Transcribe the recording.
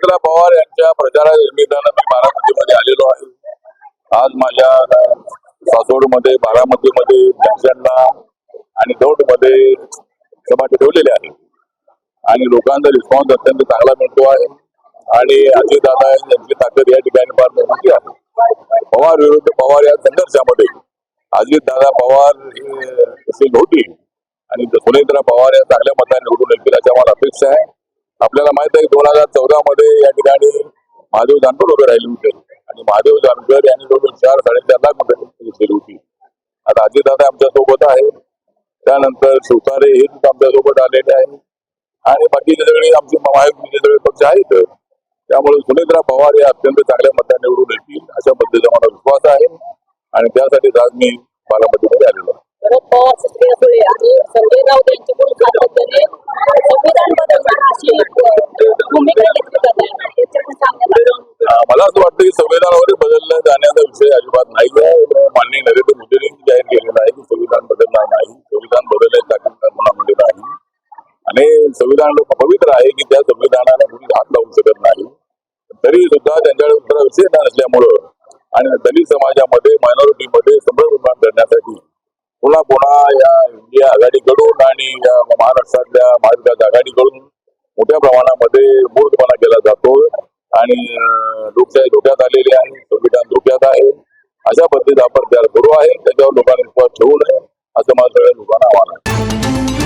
सुनेत्रा पवार यांच्या प्रचारानिमित्तानं मी बारामतीमध्ये आलेलो आहे. आज माझ्या सासवडमध्ये, बारामतीमध्ये, जंक्शनला आणि दौंडमध्ये सभा ठेवलेली आहे आणि लोकांचा रिस्पॉन्स अत्यंत चांगला मिळतो आहे आणि अजितदादा यांची ताकद या ठिकाणी फार मोठी आहे. पवार विरुद्ध पवार या संघर्षामध्ये अजितदादा पवार तसे होती आणि सुनेत्रा पवार या चांगल्या मताने निवडून येतील अशा मला अपेक्षा आहे. आपल्याला माहित आहे 2014 मध्ये या ठिकाणी महादेव जानकर उभे राहिले होते आणि महादेव जानकर यांनी जवळ 4-4.5 लाख मतं केली होती. आता अजितदादा आमच्या सोबत आहे, त्यानंतर शिवतारे हे आमच्या सोबत आलेले आहे आणि बाकीचे सगळे आमचे महायुतीचे सगळे पक्ष आहेत. त्यामुळे सुनेत्रा पवार हे अत्यंत चांगल्या मताने निवडून येतील अशा पद्धतीचा मला विश्वास आहे आणि त्यासाठी आज मी बारामतीमध्ये आलेलो आहे. शरद पवार सत्य असले आणि संजय राऊत यांच्याकडून सातत्याने संविधान बदलणार अशी भूमिका घेतली जाते. मला असं वाटतं की संविधान वगैरे बदललं जाण्याचा विषय अजिबात नाही आहे. माननीय नरेंद्र मोदींनी जाहीर केलेला आहे की संविधान बदलणार नाही, संविधान बदलण्याची मनामध्ये नाही आणि संविधान पवित्र आहे की त्या संविधानाला कुणी हात लावू शकत नाही. तरी सुद्धा त्यांच्याकडे विषय नसल्यामुळं आणि दलित समाजामध्ये मायनॉरिटीमध्ये संभ्रम निर्माण करण्यासाठी पुन्हा या इंडिया आघाडीकडून आणि या महाराष्ट्रातल्या महाविकास आघाडीकडून मोठ्या प्रमाणामध्ये मूर्खपणा केला जातो आणि लोकशाही धोक्यात आलेली आहे, संविधान धोक्यात आहे. अशा पद्धतीचा प्रचार सुरू आहे. त्याच्यावर लोकांनी विश्वास ठेवू नये असं मला सगळ्या लोकांना आव्हान आहे.